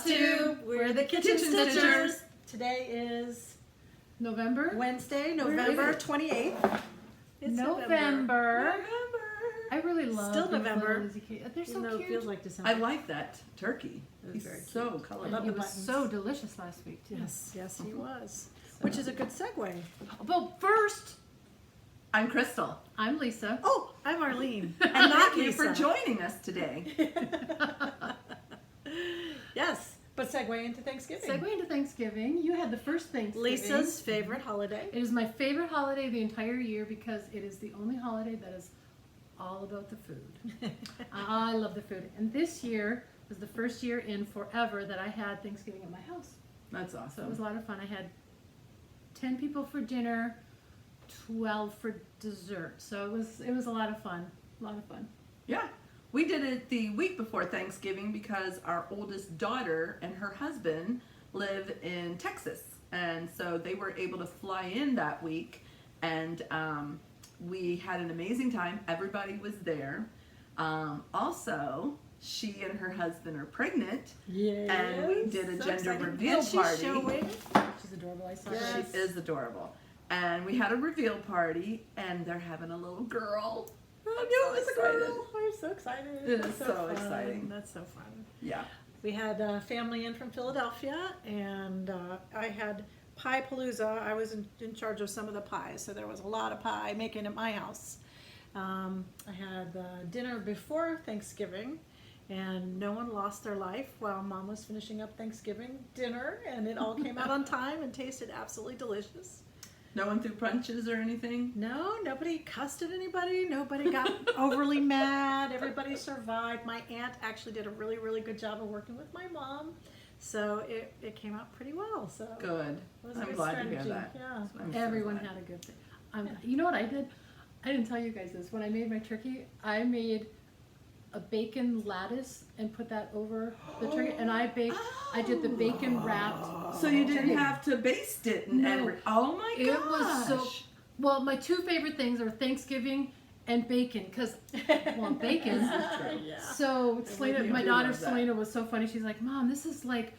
Flosstube. We're the Kitchen.Stitchers. Today is Wednesday, November 28th. It's November. I really love Still these November. little Lizzie They're so Even though cute. it feels like December. I like that turkey. It was He's very so colorful. love He the was buttons. so delicious last week too. Yes, he was. Which is a good segue. But first, I'm Crystal. I'm Lisa. Oh, I'm Arlene. And not thank you Lisa. for joining us today. Yes, but segue into Thanksgiving. Segue into Thanksgiving. You had the first Thanksgiving. Lisa's favorite holiday. It is my favorite holiday the entire year because it is the only holiday that is all about the food. I love the food. And this year was the first year in forever that I had Thanksgiving at my house. That's So it awesome. was a lot of fun. I had 10 people for dinner, 12 for dessert. So it was a lot of fun. A lot of fun. Yeah. We did it the week before Thanksgiving because our oldest daughter and her husband live in Texas. And so they were able to fly in that week. And we had an amazing time. Everybody was there. Also, she and her husband are pregnant. Yes. And we did a So gender excited. reveal And she's party. showing. She's adorable. I saw Yes. her. She is adorable. And we had a reveal party, and they're having a little girl. I I'm knew so it was a excited. girl. I'm so excited. It is That's so fun. exciting. That's so fun. Yeah. We had family in from Philadelphia, and I had Pie Palooza. I was in charge of some of the pies, so there was a lot of pie making at my house. I had dinner before Thanksgiving, and no one lost their life while Mom was finishing up Thanksgiving dinner, and it all came out on time and tasted absolutely delicious. No one threw punches or anything? No, nobody cussed at anybody. Nobody got overly mad. Everybody survived. My aunt actually did a really, really good job of working with my mom. So it came out pretty well. So Good. it was a I'm good glad to strategy. hear that. Yeah. I'm so Everyone glad. had a good thing. You know what I did? I didn't tell you guys this. When I made my turkey, I made a bacon lattice and put that over the turkey, and I did the bacon wrapped. So you didn't turkey. have to baste it and No. oh my gosh. It was so. Well, my two favorite things are Thanksgiving and bacon, because I want bacon. Yeah. So Selena, you my do daughter love that. Selena was so funny. She's like, "Mom, this is like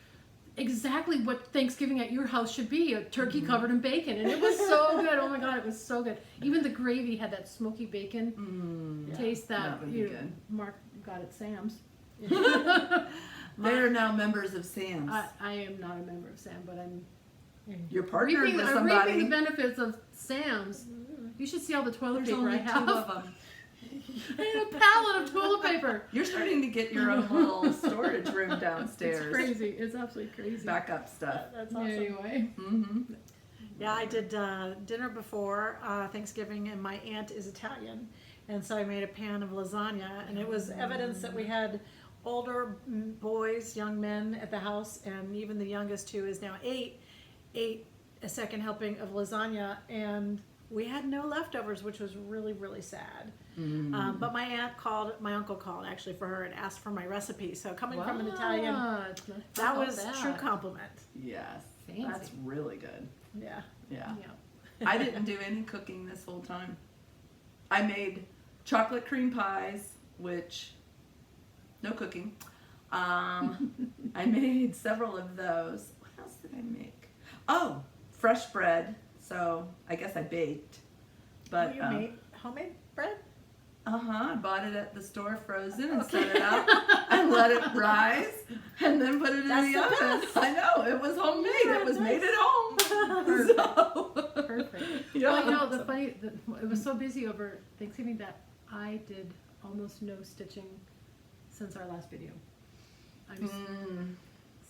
exactly what Thanksgiving at your house should be, a turkey covered in bacon." And it was so good. Oh my God, it was so good. Even the gravy had that smoky bacon taste that would be good. Mark got at Sam's. They're now members of Sam's. I am not a member of Sam, but I'm You're partnered reaping, with I'm somebody. reaping the benefits of Sam's. You should see all the toilet There's paper only I two have. of them. I have a pallet of toilet paper. You're starting to get your own little storage room downstairs. It's crazy. It's absolutely crazy. Backup stuff. That's awesome. Anyway. Mm-hmm. Yeah, I did dinner before Thanksgiving, and my aunt is Italian, and so I made a pan of lasagna, and it was evidence that we had older boys, young men at the house, and even the youngest, who is now 8, ate a second helping of lasagna, and we had no leftovers, which was really, really sad. But my uncle called actually for her and asked for my recipe. So coming from an Italian, that was a true compliment. Yes. Fancy. That's really good. Yeah. Yeah. Yeah. I didn't do any cooking this whole time. I made chocolate cream pies, which, no cooking. I made several of those. What else did I make? Oh, fresh bread. So I guess I baked. But You made homemade bread? I bought it at the store frozen and set it out and let it rise and then put it in That's the the oven. best. I know, it was homemade. Yeah, it was nice. made at home. So, Perfect. yeah. Well, you know, it was so busy over Thanksgiving that I did almost no stitching since our last video. I just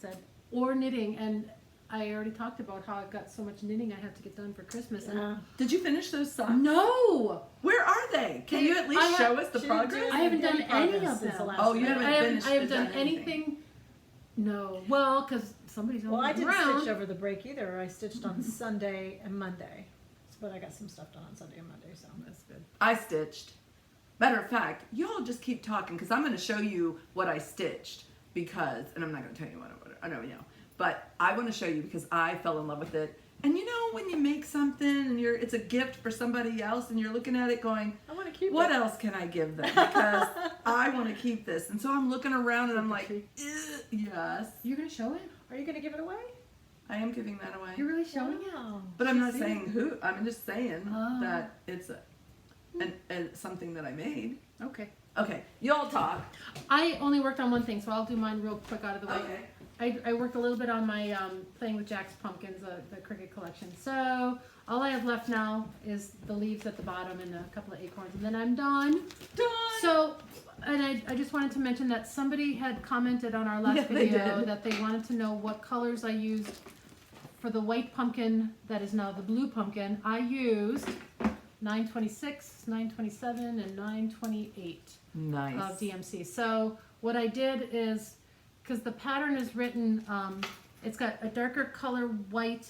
said, or knitting, and I already talked about how I've got so much knitting I have to get done for Christmas. Yeah. Did you finish those socks? No! Where are they? Can you at least show us the progress? I haven't done any of since the them. last Oh, you video. haven't finished I haven't to done done anything. No. Well, because somebody's Well, I always didn't around. stitch over the break either. I stitched on Sunday and Monday. But I got some stuff done on Sunday and Monday, so That's good. I stitched. Matter of fact, you all just keep talking because I'm going to show you what I stitched because, and I'm not going to tell you what I know, but I want to show you because I fell in love with it. And you know when you make something and it's a gift for somebody else and you're looking at it going, I want to keep what it. else can I give them? Because I want to keep this. And so I'm looking around and I'm like, Yes. You're gonna show it? Are you going to give it away? I am giving that away. You're really showing it? Wow. But I'm not See? saying who. I'm just saying Oh. that it's something that I made. Okay. Okay, y'all talk. I only worked on one thing, so I'll do mine real quick out of the way. Okay. I worked a little bit on my playing with Jack's pumpkins, the cricket collection. So all I have left now is the leaves at the bottom and a couple of acorns, and then I'm done. Done. So, and I just wanted to mention that somebody had commented on our last Yeah, they video did. that they wanted to know what colors I used for the white pumpkin that is now the blue pumpkin. I used 926, 927, and 928 Nice. of DMC. So what I did is, because the pattern is written, it's got a darker color white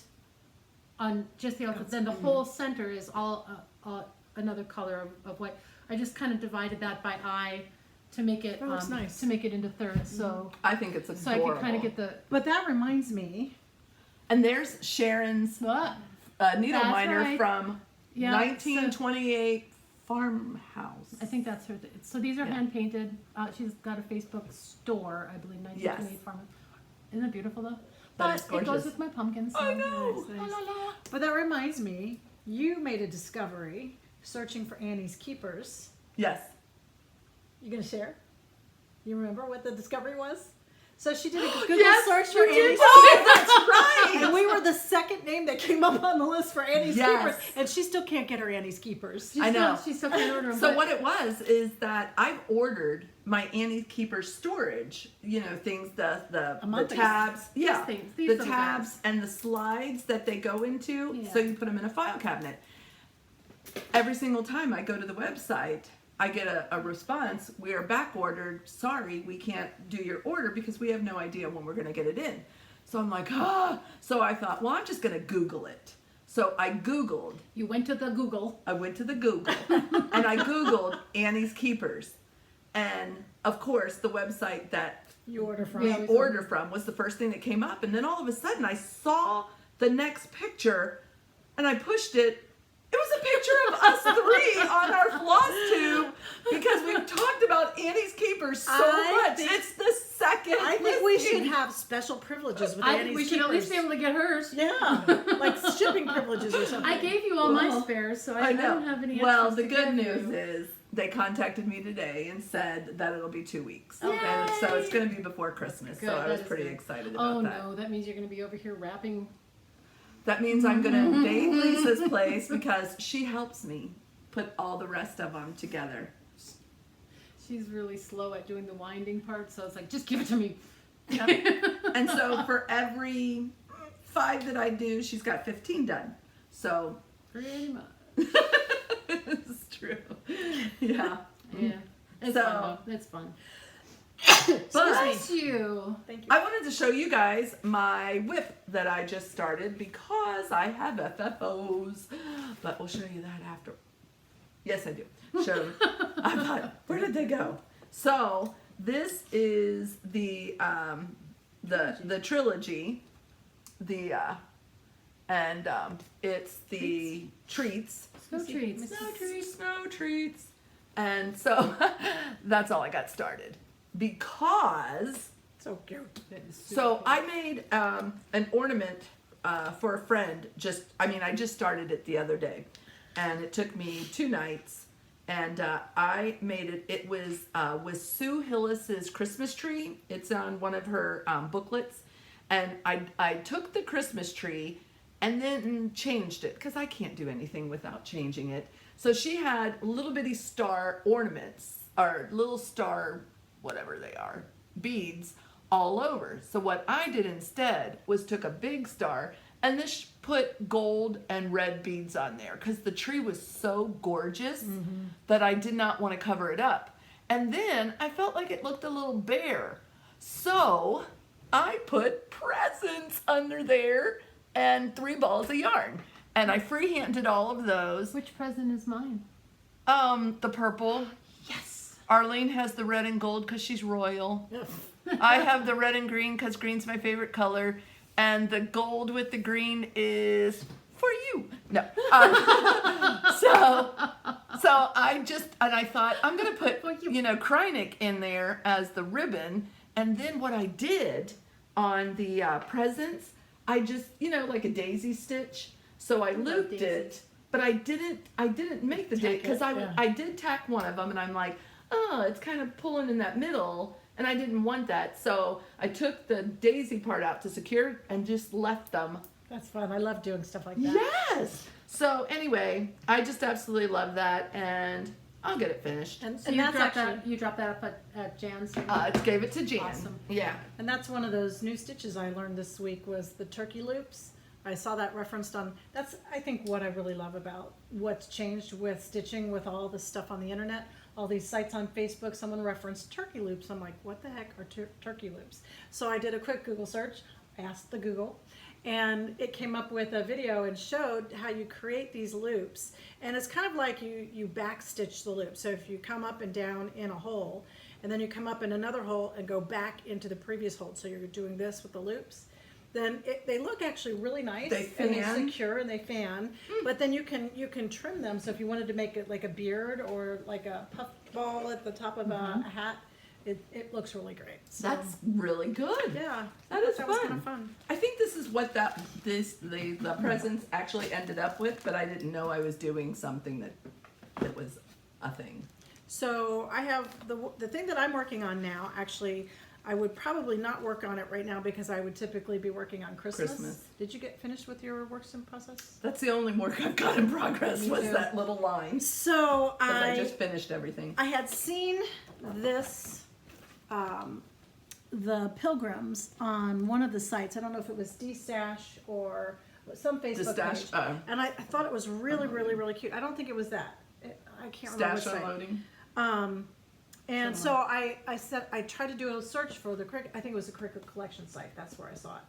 on just the outside, then the whole center is all another color of white. I just kind of divided that by eye to make it That looks nice. to make it into thirds. So I think it's so I adorable. could kind of get the But that reminds me. And there's Sharon's what? needle That's miner right. from Yeah, 1928 farmhouse. I think that's her. So these are Yeah. hand painted. She's got a Facebook store, I believe, 1928 Farm. Isn't it beautiful though? That is But it goes gorgeous. with my pumpkins. I know. Nice, nice. La, la, la. But that reminds me, you made a discovery searching for Annie's keepers. Yes. You gonna share? You remember what the discovery was? So she did a Google Yes, search for you did. Annie's Oh, that's right. and we were the second name that came up on the list for Annie's Yes. keepers, and she still can't get her Annie's keepers. She's I know. Still, she's still can't order them. So but what it was is that I've ordered my Annie Keeper storage, you know, things, the month ago. tabs, yeah, things, these the little tabs guys. and the slides that they go into, Yeah. so you put them in a file cabinet. Every single time I go to the website, I get a response, we are back ordered, sorry, we can't do your order because we have no idea when we're gonna get it in. So I'm like, so I thought, well, I'm just gonna Google it. So I Googled, You went to the Google. I went to the Google and I Googled Annie's Keepers. And of course, the website that You order from. we Yeah, we order from was the first thing that came up. And then all of a sudden I saw the next picture and I pushed it. It was a picture of us three on our Flosstube because we've talked about Annie's Keepers so I much. think- It's the second I think we listing. should have special privileges with Annie's We keepers. should at least be able to get hers. Yeah, like shipping privileges or something. I gave you all my Well, spares, so I I know. don't have any. Well, extras the to good give news you. is they contacted me today and said that it'll be 2 weeks. Yay! And so it's going to be before Christmas. Good, so I was that is pretty good. excited about Oh that. no, that means you're going to be over here wrapping. That means I'm going to date Lisa's place because she helps me put all the rest of them together. She's really slow at doing the winding part, so it's like, just give it to me. And so for every 5 that I do, she's got 15 done. So Pretty much. it's true. Yeah. Yeah. It's So- fun though. It's fun. But Bless you. Thank you. I wanted to show you guys my whip that I just started because I have FFOs. But we'll show you that after. Yes, I do. Show. I thought, where did they go? So this is the trilogy, it's the treats. Snow treats. Snow treats. And so that's all I got started because. So cute. So I made an ornament for a friend. I just started it the other day, and it took me 2 nights. And I made it. It was with Sue Hillis's Christmas tree. It's on one of her booklets, and I took the Christmas tree and then changed it because I can't do anything without changing it. So she had little bitty star ornaments or little star, whatever they are, beads all over. So what I did instead was took a big star and then put gold and red beads on there because the tree was so gorgeous that I did not want to cover it up. And then I felt like it looked a little bare. So I put presents under there and 3 balls of yarn. And I freehanded all of those. Which present is mine? The purple. Yes. Arlene has the red and gold because she's royal. I have the red and green because green's my favorite color. And the gold with the green is for you. No. So I thought, I'm going to put, Kreinik in there as the ribbon. And then what I did on the presents, I just, like a daisy stitch. So I looped it, but I didn't make the daisy because I did tack one of them, and I'm like, oh, it's kind of pulling in that middle, and I didn't want that. So I took the daisy part out to secure and just left them. That's fun. I love doing stuff like that. Yes. So anyway, I just absolutely love that, and I'll get it finished. And, So and you dropped that up at Jan's? Gave it to Jan. Awesome. Yeah. And that's one of those new stitches I learned this week was the turkey loops. I saw that referenced on, that's I think what I really love about what's changed with stitching with all this stuff on the internet, all these sites on Facebook, someone referenced turkey loops. I'm like, what the heck are turkey loops? So I did a quick Google search, asked the Google, and it came up with a video and showed how you create these loops. And it's kind of like you back stitch the loop. So if you come up and down in a hole, and then you come up in another hole and go back into the previous hole, so you're doing this with the loops, then they look actually really nice. They and they fan. secure and they fan. But then you can trim them. So if you wanted to make it like a beard or like a puff ball at the top of a hat, it looks really great. So, That's really good. yeah, That is that was fun. kind of fun. I think this is what the presents actually ended up with, but I didn't know I was doing something that was a thing. So I have the thing that I'm working on now. Actually, I would probably not work on it right now because I would typically be working on Christmas. Did you get finished with your works in process? That's the only work I've got in progress Me was too. that little line. So Because I just finished everything. I had seen this, the pilgrims on one of the sites. I don't know if it was D-stash or some Facebook D-stash, page. And I thought it was really, really, really cute. I don't think it was that. I can't remember what Stash site. unloading. And so I said, I tried to do a search for the Cricut, I think it was the Cricut collection site, that's where I saw it.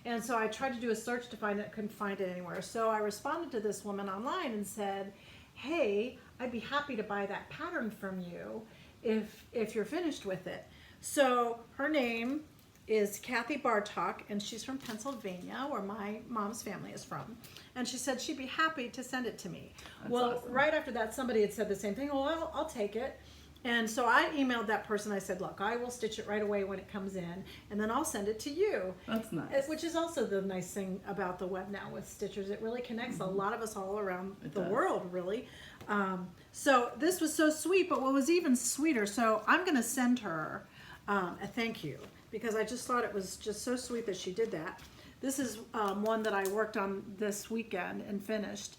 And so I tried to do a search to find it, couldn't find it anywhere. So I responded to this woman online and said, hey, I'd be happy to buy that pattern from you if you're finished with it. So her name is Kathy Bartok, and she's from Pennsylvania, where my mom's family is from. And she said she'd be happy to send it to me. That's well, awesome. right after that, somebody had said the same thing. Oh, I'll take it. And so I emailed that person. I said, look, I will stitch it right away when it comes in, and then I'll send it to you. That's nice. Which is also the nice thing about the web now with Stitchers. It really connects a lot of us all around It the does. world, really. So this was so sweet, but what was even sweeter, so I'm going to send her a thank you, because I just thought it was just so sweet that she did that. This is one that I worked on this weekend and finished.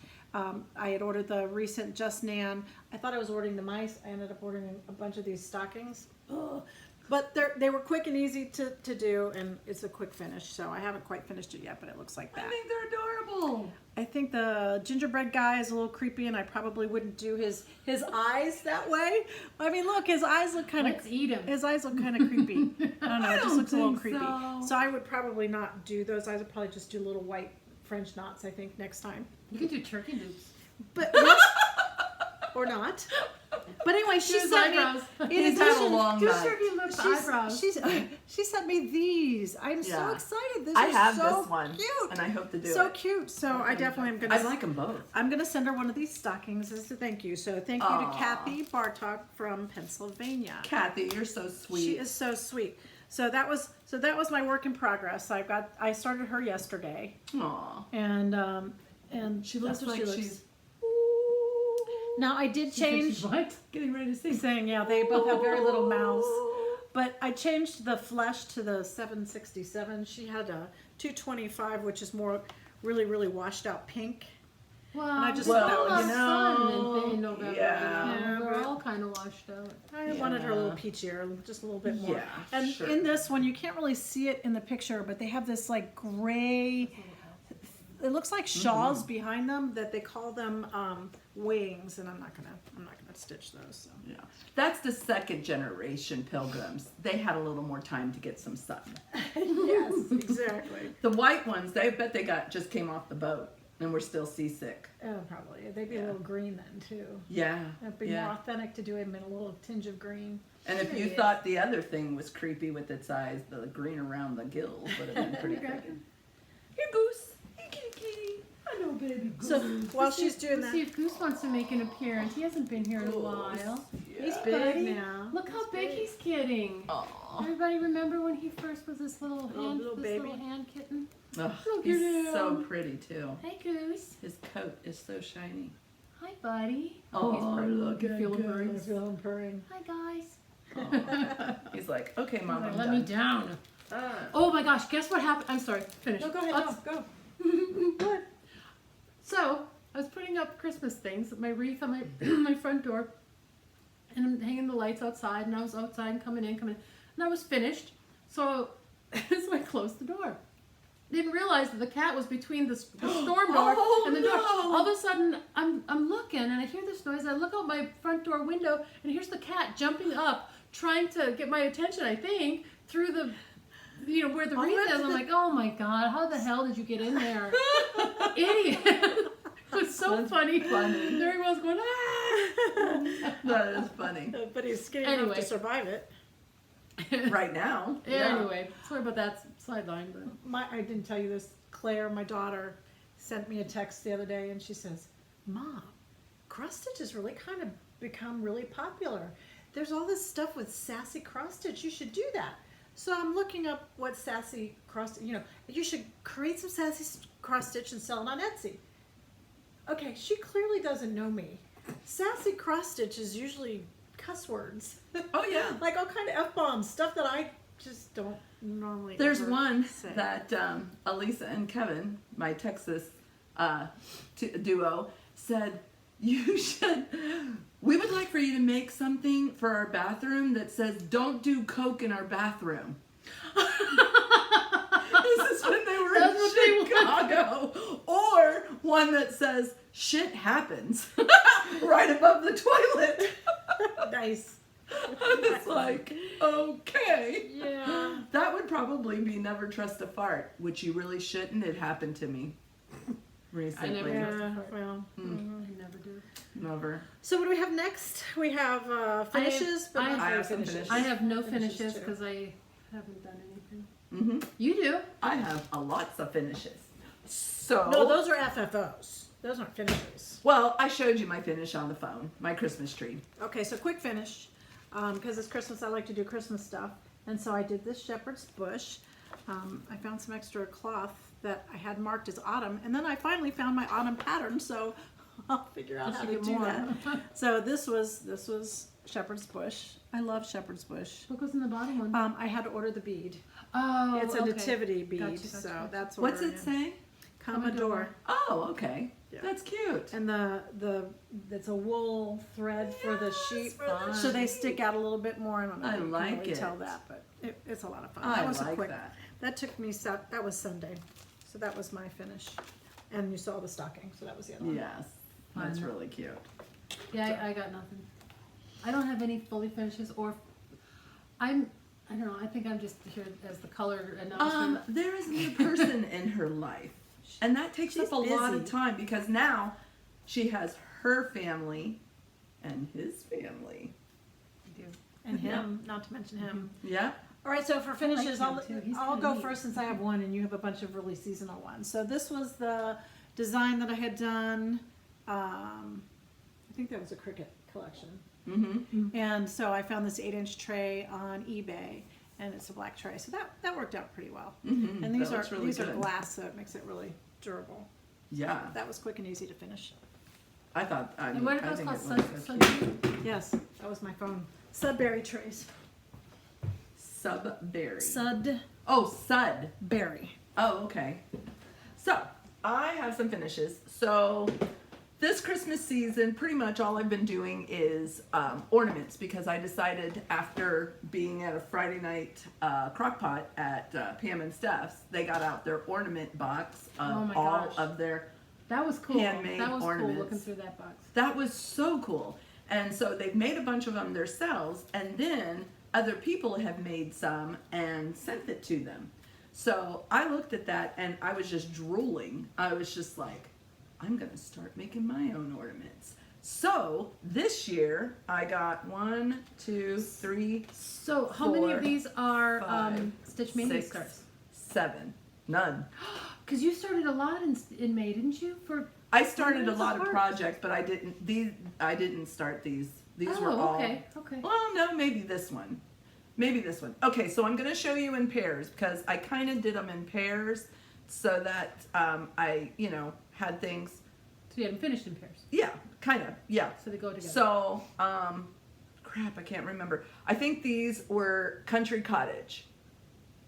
I had ordered the recent Just Nan. I thought I was ordering the mice. I ended up ordering a bunch of these stockings. Ugh. But they were quick and easy to do, and it's a quick finish. So I haven't quite finished it yet, but it looks like I that. think they're adorable. I think the gingerbread guy is a little creepy, and I probably wouldn't do his eyes that way. I mean, look, his eyes look kind of. Let's eat him. His eyes look kind of creepy. I don't know. It just looks a little think creepy. so. I would probably not do those eyes. I'd probably just do little white French knots. I think next time. You can do turkey loops. But or not. But anyway, she His sent eyebrows. me. In He's had a addition, long Do night. turkey loops eyebrows. she sent me these. I'm so Yeah. excited. This I is have so this one, cute. and I hope to do So it. cute. So I definitely am gonna. I like them both. I'm gonna send her one of these stockings as a thank you. So thank you Aw. to Kathy Bartok from Pennsylvania. Kathy, you're so sweet. She is so sweet. So that was my work in progress. I started her yesterday, Aw. and She looks that's what like she looks. she's Now I did change. What? getting ready to sing. Saying yeah, they both have very little mouths. But I changed the flesh to the 767. She had a 225, which is more really washed out pink. Well, I just well, thought that was- sun in November. yeah. You know, Yeah, we're but- all kind of washed out. I wanted her a little Yeah. peachier, just a little bit more. Yeah, And sure. in this one, you can't really see it in the picture, but they have this like gray. It looks like shawls behind them that they call them wings, and I'm not gonna stitch those. So. Yeah, that's the second generation pilgrims. They had a little more time to get some sun. Yes, exactly. The white ones, they bet they just came off the boat and were still seasick. Oh, probably they'd be a Yeah. little green then too. Yeah, It'd be more authentic to do them in a little tinge of green. And if you thought the other thing was creepy with its eyes, the green around the gills would have been pretty creepy. Here, Goose. Hey, kitty kitty. Hello, baby Goose. So while she's doing Let's see that, if Goose wants to make an appearance. He hasn't been here in a while. he's Yeah. big Buddy, now. Look how big he's getting. Aw. Everybody remember when he first was this little hand, little this baby. little hand kitten? Ugh, Look he's at him. so pretty too. Hey, Goose. His coat is so shiny. Hi, buddy. Oh, he's purring. look You at feel him Goose. purring? Feel him purring. Hi, guys. Aw. He's like, okay, Mom, I'm Let done. me down. Ah. Oh my gosh, guess what happened? I'm sorry, finish. No, go ahead. Let's- Go. So, I was putting up Christmas things, my wreath on my my front door, and I'm hanging the lights outside, and I was outside and coming in, and I was finished. So, so I closed the door. Didn't realize that the cat was between the storm door Oh, and the door. no. All of a sudden, I'm looking, and I hear this noise. I look out my front door window, and here's the cat jumping up, trying to get my attention, I think, through the, where the wreath is. I'm like, oh my God, how the hell did you get in there? Idiot. It was so That's funny. funny. There he was going, ah. That is funny. But he's skinny enough Anyway. to survive it. Right now. Yeah. Anyway, sorry about that sideline, but I didn't tell you this. Claire, my daughter, sent me a text the other day, and she says, "Mom, cross stitch has really kind of become really popular. There's all this stuff with sassy cross stitch. You should do that." So I'm looking up what sassy cross. You should create some sassy cross stitch and sell it on Etsy. Okay, she clearly doesn't know me. Sassy cross stitch is usually cuss words. Oh yeah. Like all kind of F-bombs, stuff that I just don't normally There's ever one say. that Elisa and Kevin, my Texas duo, said, you should, we would like for you to make something for our bathroom that says, don't do Coke in our bathroom. This is when they were That's in what they Chicago. Or one that says, shit happens right above the toilet. Nice. It's like, okay. Yeah. That would probably be never trust a fart, which you really shouldn't. It happened to me recently. never Yeah, Fart. well. I never do. Never. So what do we have next? We have finishes, but I not have very some finishes. finishes. I have no Finishes finishes too. because I haven't done anything. Hmm. You do. I have lots of finishes. So, No, those are FFOs. Those aren't finishes. well, I showed you my finish on the phone, my Christmas tree. Okay, so quick finish. Because it's Christmas, I like to do Christmas stuff. And so I did this shepherd's bush. I found some extra cloth that I had marked as autumn. And then I finally found my autumn pattern, so I'll figure out Let's how to get do more. that. So this was shepherd's bush. I love shepherd's bush. What goes in the bottom one? I had to order the bead. Oh, It's a okay. nativity bead, Gotcha, so gotcha. that's What's ordering it say? Commodore. Oh, okay. Yeah. That's cute. And it's a wool thread for the sheep, for the so they sheep. stick out a little bit more. I don't know. I if you can like really it. tell that, but it's a lot of fun. I That was like a quick. that. That took me. That was Sunday, so that was my finish. And you saw the stocking, so that was the other one. Yes. That's Fun. really cute. Yeah, I got nothing. I don't have any fully finishes, or I don't know. I think I'm just here as the color announcer. There is a new person in her life, and that takes She's up a lot of busy. time because now she has her family and his family. And him, not to mention him. Yeah. All right, so for finishes, him too. He's I'll kinda go neat. first since I have one, and you have a bunch of really seasonal ones. So this was the design that I had done. I think that was a Cricut collection. Mm-hmm. And so I found this 8-inch tray on eBay, and it's a black tray. So that worked out pretty well. Mm-hmm. And these that are looks really these are good. glass, so it makes it really durable. Yeah. That was quick and easy to finish. I thought. I mean, And what are I those think called? it looks so Sun- cute. Yes, that was my phone. Sudberry trays. Subberry. Sudberry. Oh, Sud. Oh, okay. So, I have some finishes. So, this Christmas season, pretty much all I've been doing is ornaments because I decided after being at a Friday night crock pot at Pam and Steph's, they got out their ornament box Oh of my all gosh. of their. That was cool. Handmade That was ornaments. cool looking through that box. That was so cool. And so they've made a bunch of them themselves, and then other people have made some and sent it to them. So I looked at that and I was just drooling. I was just like, I'm gonna start making my own ornaments. So this year I got 1, 2, 3, So how many 4, of these are 5, Stitch Mania 6, stars? 7. None. Because you started a lot in May, didn't you? I started a Those lot of are- projects, but I didn't start these. These were all. okay. Well, no, maybe this one. Maybe this one. Okay, so I'm going to show you in pairs because I kind of did them in pairs so that I, had things. So you had them finished in pairs. Yeah, kind of. Yeah. So they go together. So, crap, I can't remember. I think these were Country Cottage,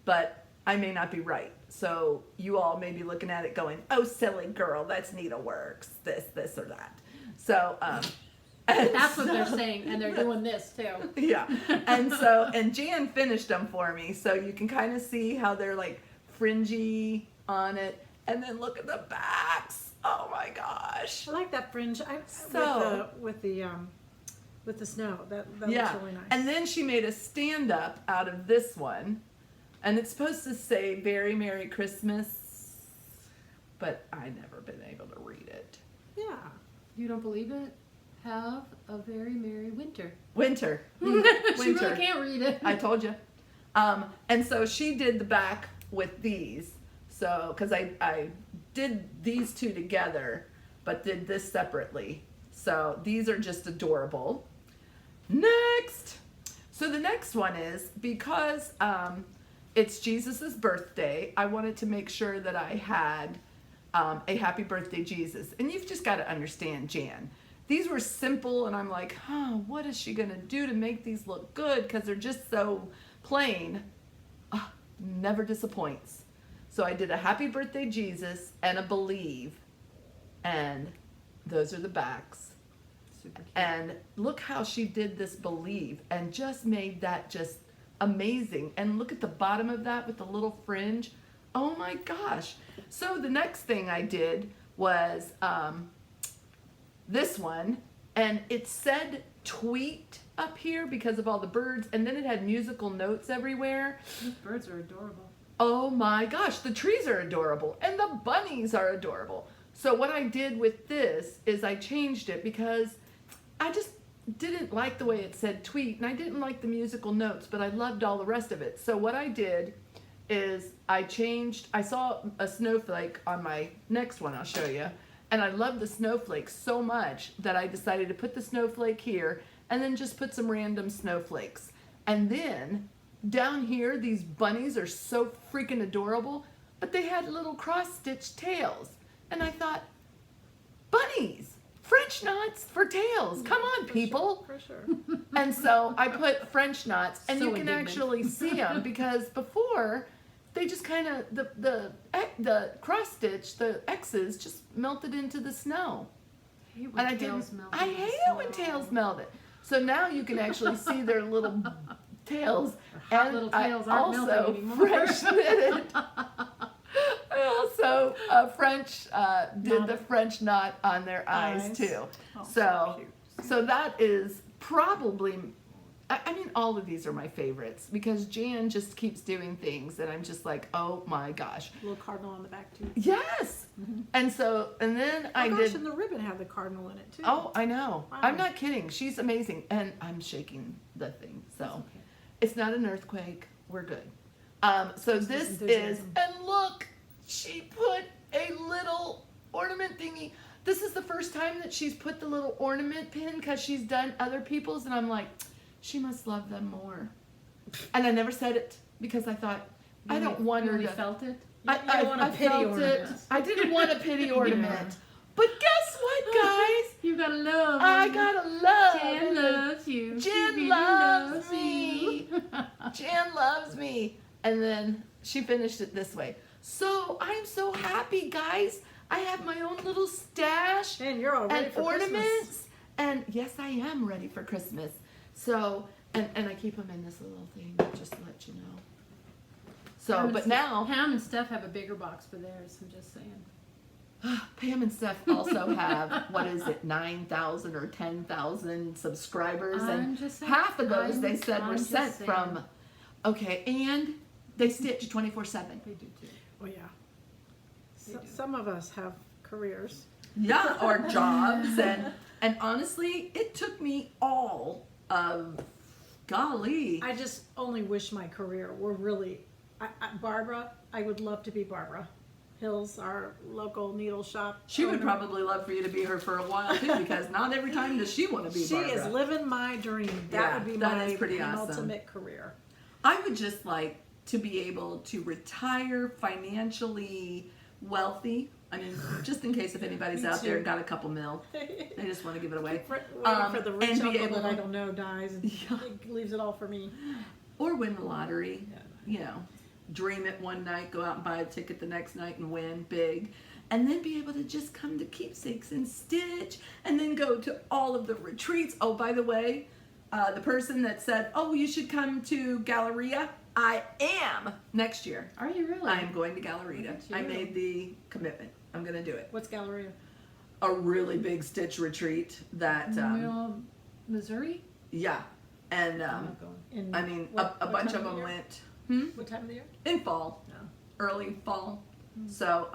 but I may not be right. So you all may be looking at it going, oh, silly girl, that's needleworks, this, or that. So, That's what they're saying, and they're doing this too. yeah. And Jan finished them for me. So you can kind of see how they're like fringy on it. And then look at the backs. Oh my gosh. I like that fringe. With the snow. That looks really nice. And then she made a stand up out of this one. And it's supposed to say Very Merry Christmas. But I never been able to read it. Yeah. You don't believe it? Have a very merry winter. Winter. She really can't read it. I told you. And so she did the back with these. So, because I did these two together, but did this separately. So these are just adorable. Next. So the next one is, because it's Jesus's birthday, I wanted to make sure that I had a Happy Birthday Jesus. And you've just got to understand, Jan. These were simple, and I'm like, what is she going to do to make these look good? Because they're just so plain. Never disappoints. So I did a Happy Birthday Jesus and a Believe. And those are the backs. Super cute. And look how she did this Believe and just made that just amazing. And look at the bottom of that with the little fringe. Oh my gosh. So the next thing I did was this one, and it said tweet up here because of all the birds, and then it had musical notes everywhere. These birds are adorable. Oh my gosh, the trees are adorable and the bunnies are adorable. So what I did with this is I changed it because I just didn't like the way it said tweet, and I didn't like the musical notes, but I loved all the rest of it. So what I did is I saw a snowflake on my next one I'll show you, and I loved the snowflake so much that I decided to put the snowflake here and then just put some random snowflakes. And then down here, these bunnies are so freaking adorable, but they had little cross-stitched tails. And I thought, bunnies, French knots for tails. Come on, people. For sure. And so I put French knots, and So you can indignant. actually see them because before they just kind of, the cross stitch, the X's just melted into the snow. I hate when And tails melt I in the hate it when snow. tails melt it. So now you can actually see their little tails. Hot And little I tails aren't melting also anymore. French knitted. I also did the French knot on their eyes too. Oh, So cute. so that is probably, I mean, all of these are my favorites because Jan just keeps doing things and I'm just like, oh my gosh. Little cardinal on the back too. Yes. And then I Oh gosh, did. and the ribbon had the cardinal in it too. Oh, I know. Wow. I'm not kidding. She's amazing. And I'm shaking the thing. So Okay. it's not an earthquake. We're good. So Just this is, enthusiasm. and look, she put a little ornament thingy. This is the first time that she's put the little ornament pin because she's done other people's. And I'm like, she must love them more. And I never said it because I thought, I don't want you her really to. felt it. You don't want a pity felt ornament. it. I didn't want a pity ornament. But guess what, guys? You gotta love. I gotta love. Jan loves you. She Jan really loves you. me. Jan loves me. And then she finished it this way. So I'm so happy, guys. I have my own little stash And you're all ready and for ornaments. Christmas. And yes, I am ready for Christmas. So, and I keep them in this little thing just to let you know. So, but now Pam and Steph have a bigger box for theirs. I'm just saying. Pam and Steph also have, what is it, 9,000 or 10,000 subscribers. I'm And just saying. half of those they said I'm were just sent saying. from, okay, and they stitch 24/7. They do too. Oh yeah. They do. Some of us have careers. Yeah, or jobs. And honestly, it took me all of, golly. I just only wish my career were really, Barbara, I would love to be Barbara. Hills, our local needle shop. She would owner. probably love for you to be her for a while too, because not every time does she want to be She Barbara. is living my dream. That Yeah, would be that my is pretty awesome. ultimate career. I would just like to be able to retire financially wealthy. I mean, just in case if anybody's Me out there too. and got a couple mil, they just want to give it away. Waiting for the rich and be uncle able that I to- don't know dies and leaves it all for me. Or win the lottery. Yeah. You know, dream it one night, go out and buy a ticket the next night and win big. And then be able to just come to Keepsakes and stitch, and then go to all of the retreats. Oh, by the way, the person that said, oh, you should come to Galleria, I am next year. Are you really? I am going to Galleria. Look at I you. made the commitment. I'm going to do it. What's Galleria? A really big stitch retreat that, Real Missouri? yeah. And, I'm not going. In I mean, what- a what bunch time of them year? went What time of the year? in fall, No. early fall. So,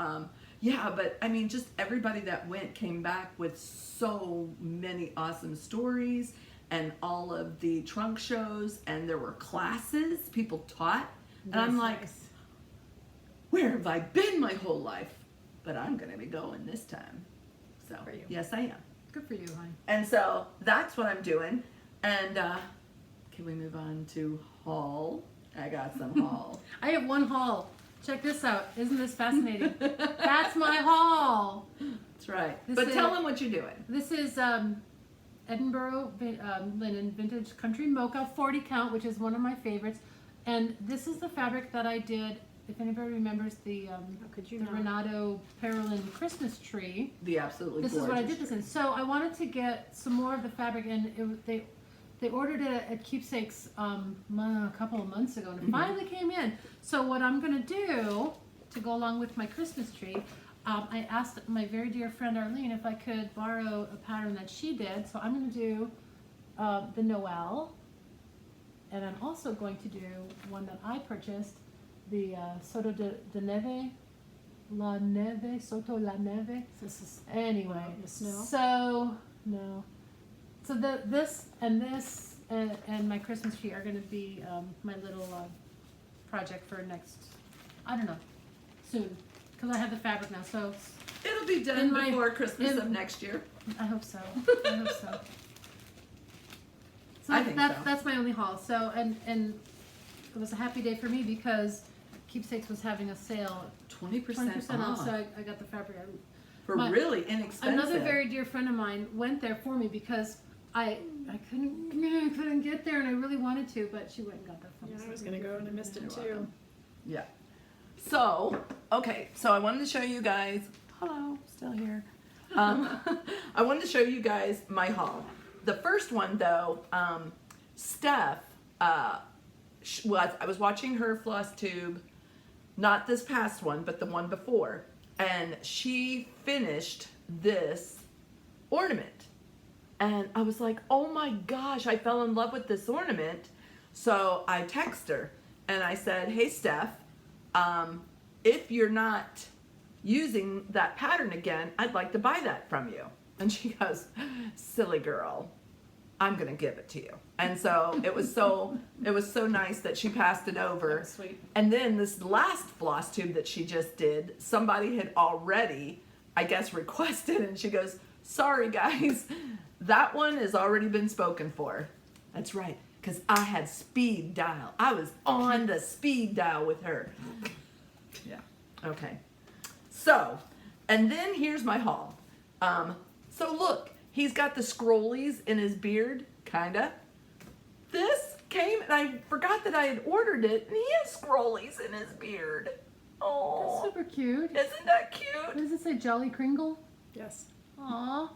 yeah, but I mean, just everybody that went came back with so many awesome stories and all of the trunk shows, and there were classes people taught. And I'm Nice, like, nice. where have I been my whole life? But I'm going to be going this time. So, For you. yes, I am. Good for you, hon. And so that's what I'm doing. And can we move on to haul? I got some haul. I have one haul. Check this out. Isn't this fascinating? That's my haul. That's right. This But is- tell them what you're doing. This is Edinburgh linen vintage country mocha 40 count, which is one of my favorites. And this is the fabric that I did. If anybody remembers the How could you the not? Renato Parolin Christmas tree. The absolutely This gorgeous. is what I did this in. So I wanted to get some more of the fabric, and they ordered it at Keepsakes a couple of months ago, and it finally came in. So what I'm gonna do to go along with my Christmas tree, I asked my very dear friend Arlene if I could borrow a pattern that she did. So I'm gonna do the Noel, and I'm also going to do one that I purchased, the Soto de Neve. La Neve, Soto La Neve. This is Anyway, the snow? so no, so this and my Christmas tree are going to be my little project for next. I don't know, soon, because I have the fabric now. So It'll be done In my- before Christmas in- of next year. I hope so. I hope so. So I think so. that's my only haul. So and it was a happy day for me because Keepsakes was having a sale, 20% 20% off. off So I got the fabric. for my- really inexpensive. Another very dear friend of mine went there for me because I couldn't get there and I really wanted to, but she went and got that for me. Yeah, So I was thank gonna you go for and I doing missed that. it You're too. welcome. Yeah. So, okay, so I wanted to show you guys, hello, still here. I wanted to show you guys my haul. The first one though, Steph, I was watching her Flosstube, not this past one, but the one before, and she finished this ornament. And I was like, oh my gosh, I fell in love with this ornament. So I texted her and I said, hey Steph, if you're not using that pattern again, I'd like to buy that from you. And she goes, silly girl, I'm gonna give it to you. And so it was so nice that she passed it over. That's sweet. And then this last floss tube that she just did, somebody had already, I guess, requested, and she goes, sorry guys, that one has already been spoken for. That's right, because I had speed dial. I was on the speed dial with her. Yeah, okay. So, and then here's my haul. So look, he's got the scrollies in his beard, kinda. This came, and I forgot that I had ordered it, and he has scrollies in his beard. That's Oh, super cute. isn't that What cute? does it say? Jolly Kringle? Yes. Aw.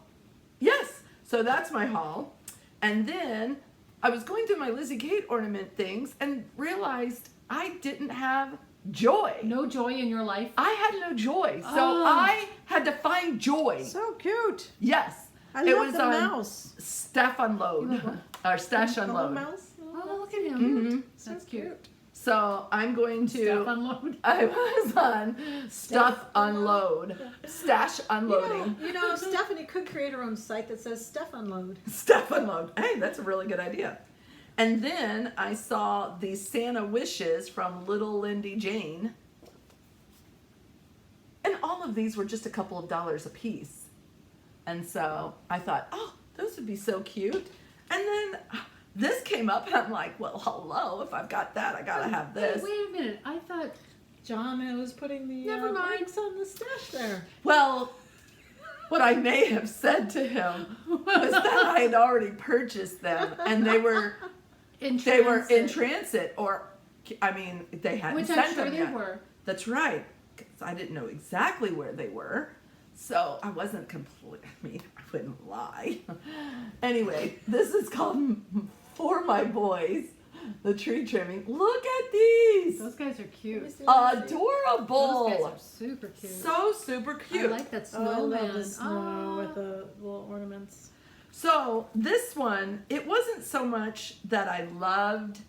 Yes, so that's my haul. And then I was going through my Lizzie Kate ornament things and realized I didn't have joy. No joy in your life? I had no joy, so Oh. I had to find joy. So cute. Yes, I it love was the on mouse. Staff Unload, You love or Stash The little Unload. mouse. Oh, look at him. Mhm. That's cute. So I'm going Stuff to. unload. I was on Stuff Unload, Stash Unloading. You know, Stephanie could create her own site that says Steph Unload. Stuff Unload. Hey, that's a really good idea. And then I saw the Santa Wishes from Little Lindy Jane. of these were just a couple of dollars a piece. And so I thought, oh, those would be so cute. And then this came up, and I'm like, well, hello, if I've got that, I gotta have this. Wait a minute. I thought, John was putting the Never mind. blanks on the stash there. Well, what I may have said to him was that I had already purchased them, and they were in transit, or I mean, they hadn't which sent I'm sure them they yet. were. That's right, 'cause I didn't know exactly where they were, so I wasn't complete. I mean, I wouldn't lie. Anyway, this is called For My Boys, the tree trimming. Look at these. Those guys are cute. Adorable. Those guys are super cute. So super cute. I like that Oh, I love snowman. the snow with the little ornaments. So this one, it wasn't so much that I loved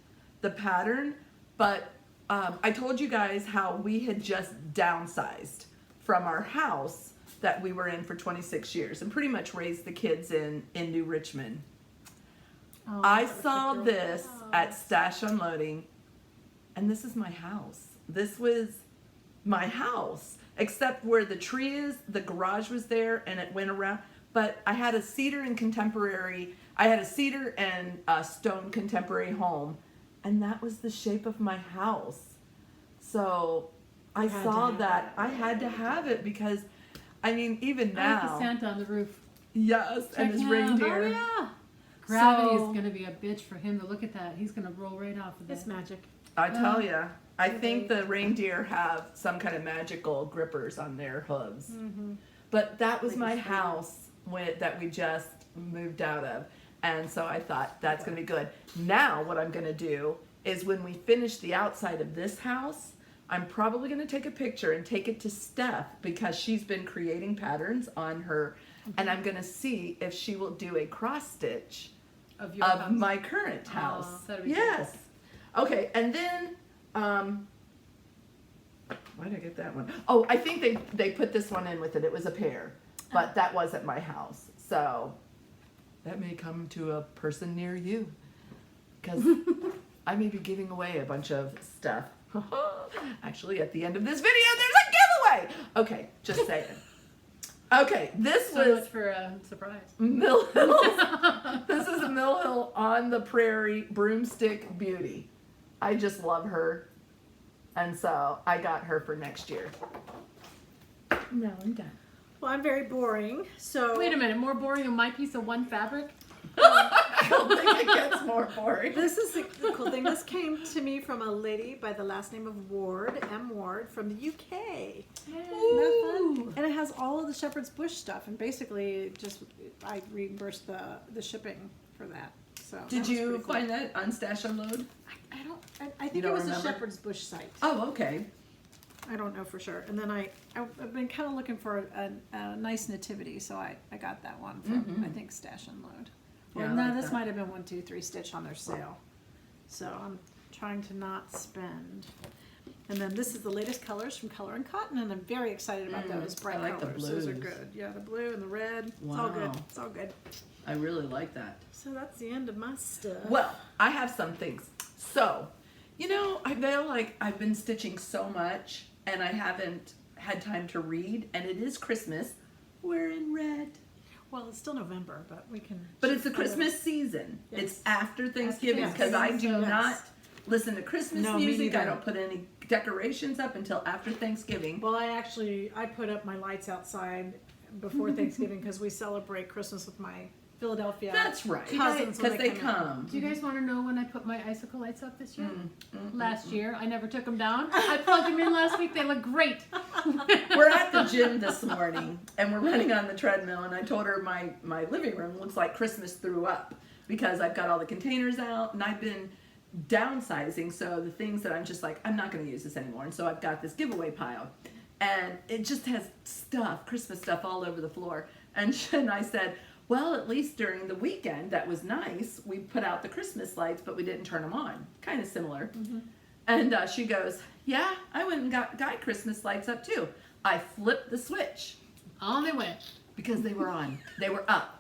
the pattern, but I told you guys how we had just downsized from our house that we were in for 26 years and pretty much raised the kids in New Richmond. Oh, I that was saw cute. this at Stash Unloading, and this is my house. This was my house, except where the tree is, the garage was there, and it went around. But I had a cedar and stone contemporary home, and that was the shape of my house. So I You had saw to have that. it. I had to have it because, I mean, even I like the now, Santa on the roof. yes, and his Check him. reindeer. Oh, yeah. Gravity So- is going to be a bitch for him to look at that. He's going to roll right off of It's that. magic. I tell Yeah. ya, I think the reindeer have some kind of magical grippers on their hooves. Mm-hmm. But that was Like my a spider. house that we just moved out of. And so I thought that's going to be good. Now what I'm going to do is when we finish the outside of this house, I'm probably going to take a picture and take it to Steph because she's been creating patterns on her. And I'm going to see if she will do a cross stitch Of your of house. my current Aw, house. that'd be Yes. Okay, and then why did I get that one? Oh, I think they put this one in with it. It was a pair, but that wasn't my house. So that may come to a person near you because I may be giving away a bunch of stuff. Actually, at the end of this video, there's a giveaway. Okay, just saying. Okay, this So was much for a surprise. Mill Hills. This is a Mill Hill on the Prairie broomstick beauty. I just love her. And so I got her for next year. No, I'm done. Well, I'm very boring, so Wait a minute, more boring than my piece of one fabric? I don't think it gets more boring. this is the cool thing. This came to me from a lady by the last name of Ward, M. Ward, from the UK. Isn't that fun? And it has all of the shepherd's bush stuff, and basically just I reimbursed the shipping for that. So Did that was you pretty cool. find that on Stash Unload? I think don't it was remember? a shepherd's bush site. Oh, okay. I don't know for sure. And then I've been kind of looking for a nice nativity, so I got that one from I think Stash and Load. Or Yeah, I no, like this that. might have been 1, 2, 3 Stitch on their sale. So I'm trying to not spend. And then this is the latest colors from Color and Cotton, and I'm very excited about those bright I like the colors. Those are blues. good. Yeah, the blue and the red. It's all good. Wow. It's all good. I really like that. So that's the end of my stuff. Well, I have some things. So, you know, I feel like I've been stitching so much and I haven't had time to read, and it is Christmas. We're in red. Well, it's still November, but we can. But it's the Christmas season. Yes. It's after Thanksgiving because I do Yes. not listen to Christmas No, me music. I neither. don't put any decorations up until after Thanksgiving. Well, I put up my lights outside before Thanksgiving because we celebrate Christmas with my Philadelphia That's right. cousins when Because they in. come. Do you guys want to know when I put my icicle lights up this year? Mm. Last year. I never took them down. I plugged them in last week. They look great. We're at the gym this morning and we're running on the treadmill, and I told her my living room looks like Christmas threw up because I've got all the containers out and I've been downsizing, so the things that I'm just like, I'm not going to use this anymore, and so I've got this giveaway pile and it just has stuff, Christmas stuff all over the floor, and I said, well, at least during the weekend that was nice, we put out the Christmas lights but we didn't turn them on, kind of similar. And she goes, yeah, I went and got Christmas lights up too. I flipped the switch On they went. because they were on. They were up.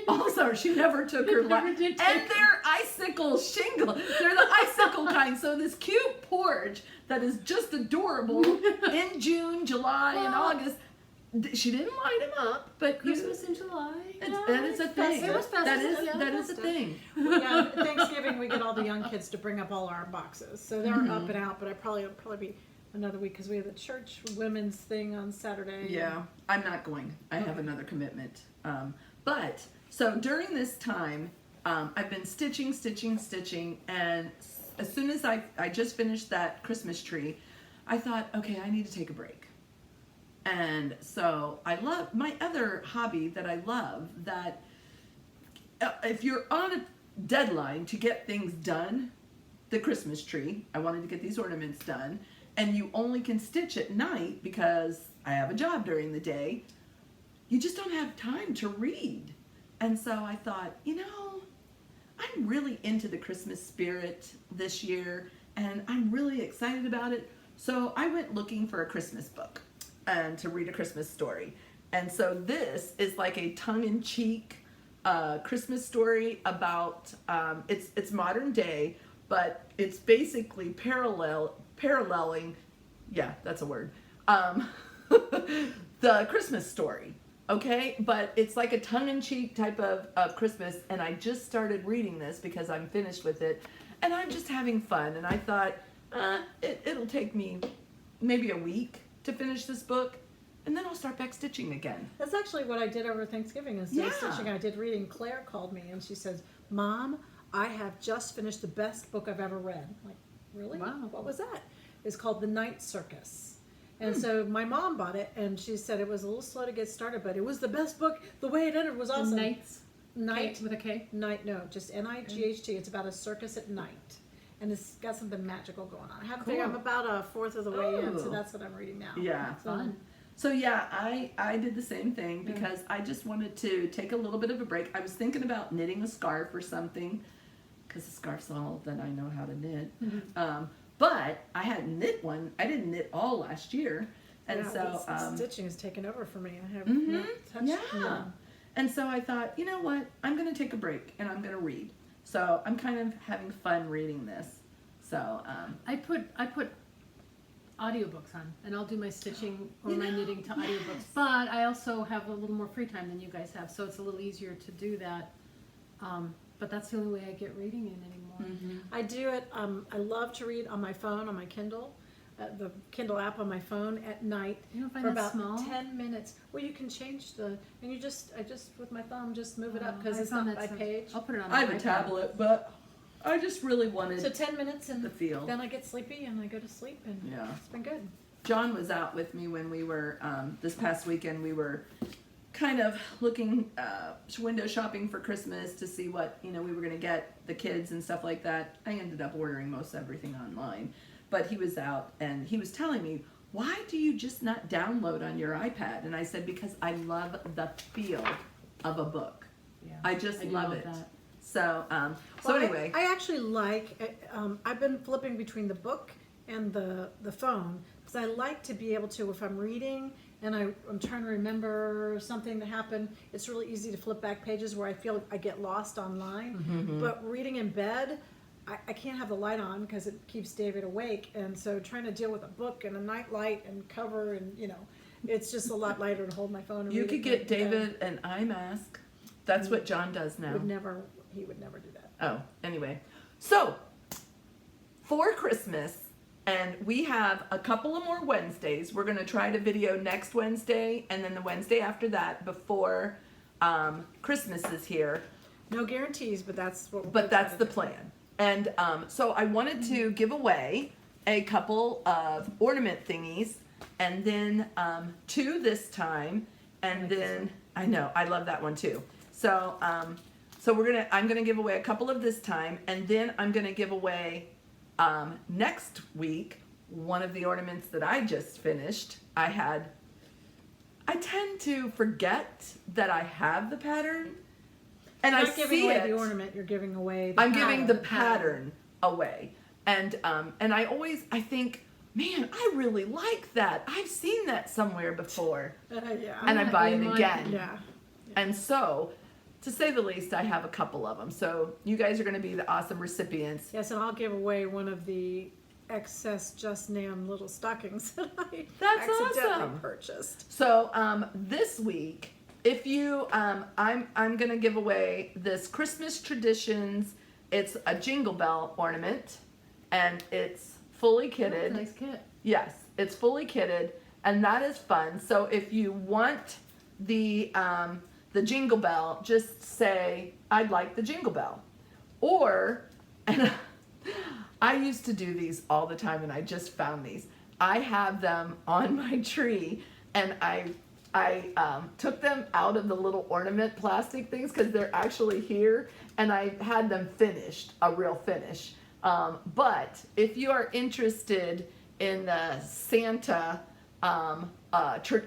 Also, she never took her Never light. did And take they're icicle shingle. They're the icicle kind. So this cute porch that is just adorable in June, July, and Well, August She didn't light them up, but Christmas in July. that is a thing. It was festive. That is a thing. Yeah, Thanksgiving we get all the young kids to bring up all our boxes, so they're up and out. But it'll probably be another week because we have the church women's thing on Saturday. Yeah, I'm not going. I have another commitment. But so during this time, I've been stitching, and as soon as I just finished that Christmas tree, I thought, okay, I need to take a break. And so I love my other hobby that I love, that if you're on a deadline to get things done, the Christmas tree, I wanted to get these ornaments done, and you only can stitch at night because I have a job during the day, you just don't have time to read. And so I thought, I'm really into the Christmas spirit this year, and I'm really excited about it. So I went looking for a Christmas book and to read a Christmas story. And so this is like a tongue-in-cheek Christmas story about, it's modern day, but it's basically paralleling, yeah, that's a word, the Christmas story, okay? But it's like a tongue-in-cheek type of Christmas, and I just started reading this because I'm finished with it, and I'm just having fun, and I thought, it'll take me maybe a week to finish this book, and then I'll start back stitching again. That's actually what I did over Thanksgiving. Instead of stitching, I did reading. Claire called me and she says, "Mom, I have just finished the best book I've ever read." I'm like, really? Wow. What was that? It's called The Night Circus. And so my mom bought it, and she said it was a little slow to get started, but it was the best book. The way it ended was awesome. Night with a K? Night, no, just N-I-G-H-T. It's about a circus at night. And it's got something magical going on. I have Cool. I'm about a fourth of the way in, so Oh. that's what I'm reading now. Yeah. Fun. So yeah, I did the same thing because I just wanted to take a little bit of a break. I was thinking about knitting a scarf or something, because the scarf's all that I know how to knit. But I hadn't knit one. I didn't knit all last year, and so stitching has taken over for me. I have Mhm. not touched. Yeah. And so I thought, you know what? I'm going to take a break and I'm going to read. So I'm kind of having fun reading this. So I put audiobooks on, and I'll do my stitching or my knitting to audiobooks. But I also have a little more free time than you guys have, so it's a little easier to do that. But that's the only way I get reading in anymore. I do it. I love to read on my phone, on my Kindle, the Kindle app on my phone at night You don't find for that about small? 10 minutes. Well, you can change and I just with my thumb just move it up Oh, because I it's found not that by so- page. I'll put it on. I have my a iPad. tablet, but I just really wanted So 10 minutes and the feel. then I get sleepy and I go to sleep and Yeah. it's been good. John was out with me when we were, this past weekend, we were kind of looking, window shopping for Christmas to see what, we were going to get the kids and stuff like that. I ended up ordering most everything online. But he was out and he was telling me, why do you just not download on your iPad? And I said, because I love the feel of a book. Yeah, I just do love it. that. So, Well, anyway. I actually like. I've been flipping between the book and the phone because I like to be able to, if I'm reading and I'm trying to remember something that happened, it's really easy to flip back pages where I feel I get lost online. But reading in bed, I can't have the light on because it keeps David awake, and so trying to deal with a book and a night light and cover and it's just a lot lighter to hold my phone. And You read could it get in bed. David an eye mask. That's what John does now. He would never do that. Oh, anyway. So, for Christmas, and we have a couple of more Wednesdays. We're going to try to video next Wednesday, and then the Wednesday after that before Christmas is here. No guarantees, but that's what. But that's the plan. And so I wanted to give away a couple of ornament thingies, and then 2 this time, and then I know I love that one too. So I'm gonna give away a couple of this time, and then I'm gonna give away next week one of the ornaments that I just finished. I tend to forget that I have the pattern. And You're I not giving see away it. the ornament, you're giving away the I'm pattern. giving the pattern away. And I think, man, I really like that. I've seen that somewhere before. Yeah. And I buy you it might- again. Yeah. And so, to say the least, I have a couple of them. So you guys are going to be the awesome recipients. Yes, and I'll give away one of the excess Just Nan little stockings that I That's accidentally awesome. purchased. So this week, if you, I'm gonna give away this Christmas Traditions. It's a Jingle Bell ornament, and it's fully That's a kitted. nice kit. Yes, it's fully kitted, and that is fun. So if you want the Jingle Bell, just say, I'd like the Jingle Bell. Or, and I used to do these all the time, and I just found these. I have them on my tree, and I took them out of the little ornament plastic things because they're actually here, and I had them finished, a real finish. But if you are interested in the Santa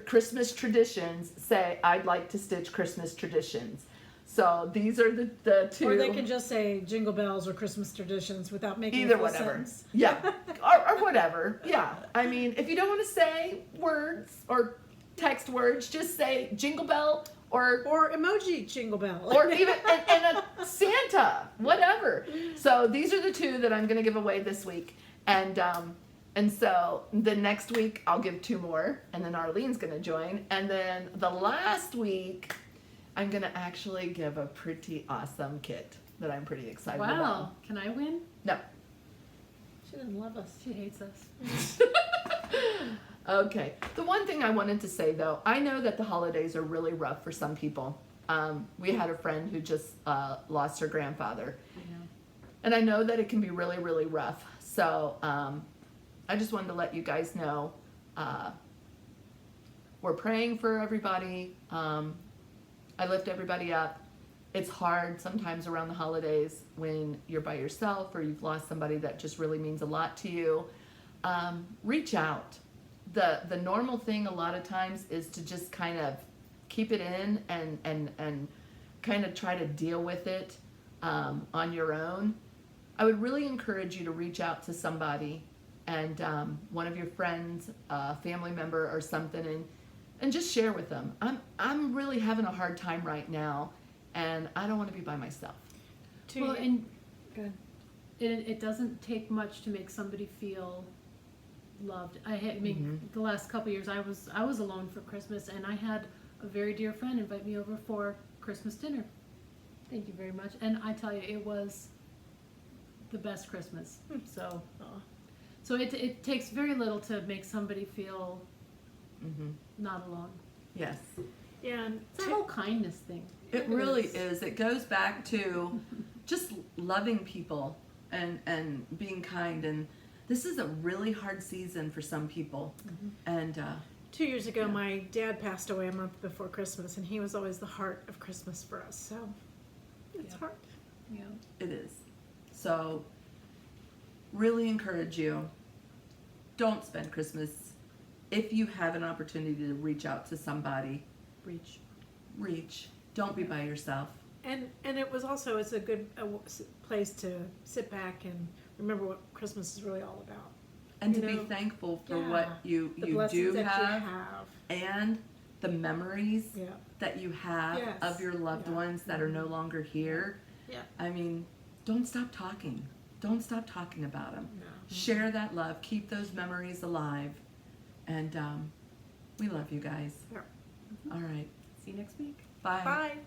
Christmas traditions, say, I'd like to stitch Christmas traditions. So these are the two. Or they can just say Jingle Bells or Christmas Traditions without making Either a full whatever. sentence. Yeah, or whatever. Yeah, I mean, if you don't want to say words or text words, just say Jingle Bell or emoji Jingle Bell. or even and a Santa, whatever. So these are the two that I'm going to give away this week, and so the next week I'll give 2 more, and then Arlene's going to join, and then the last week I'm going to actually give a pretty awesome kit that I'm pretty excited about. Wow. Can I win? No. She didn't love us. She hates us. Okay. The one thing I wanted to say, though, I know that the holidays are really rough for some people. We had a friend who just lost her grandfather. Yeah. And I know that it can be really, really rough. So I just wanted to let you guys know we're praying for everybody. I lift everybody up. It's hard sometimes around the holidays when you're by yourself or you've lost somebody that just really means a lot to you. Reach out. The normal thing a lot of times is to just kind of keep it in and kind of try to deal with it on your own. I would really encourage you to reach out to somebody and one of your friends, a family member or something, and just share with them. I'm really having a hard time right now, and I don't want to be by myself. Well, and Good. it doesn't take much to make somebody feel loved. I mean, the last couple years I was alone for Christmas, and I had a very dear friend invite me over for Christmas dinner. Thank you very much. And I tell you, it was the best Christmas. So, so it takes very little to make somebody feel not alone. Yes. Yeah, and It's a whole kindness thing. It really is. It goes back to just loving people and being kind. And this is a really hard season for some people. And 2 years ago, Yeah. my dad passed away a month before Christmas, and he was always the heart of Christmas for us. So it's Yeah. hard. Yeah. it is. So really encourage you. Don't spend Christmas. If you have an opportunity to reach out to somebody, reach. Don't be by yourself. And it was also, it's a good place to sit back and remember what Christmas is really all about. And You to be know, thankful for yeah, what you The do blessings that have, you have. and the memories Yeah. that you have Yes. of your loved Yeah. ones that are no longer here. Yeah. I mean, don't stop talking. Don't stop talking about them. No. Share that love. Keep those memories alive. And we love you guys. Yeah. All right. See you next week. Bye. Bye.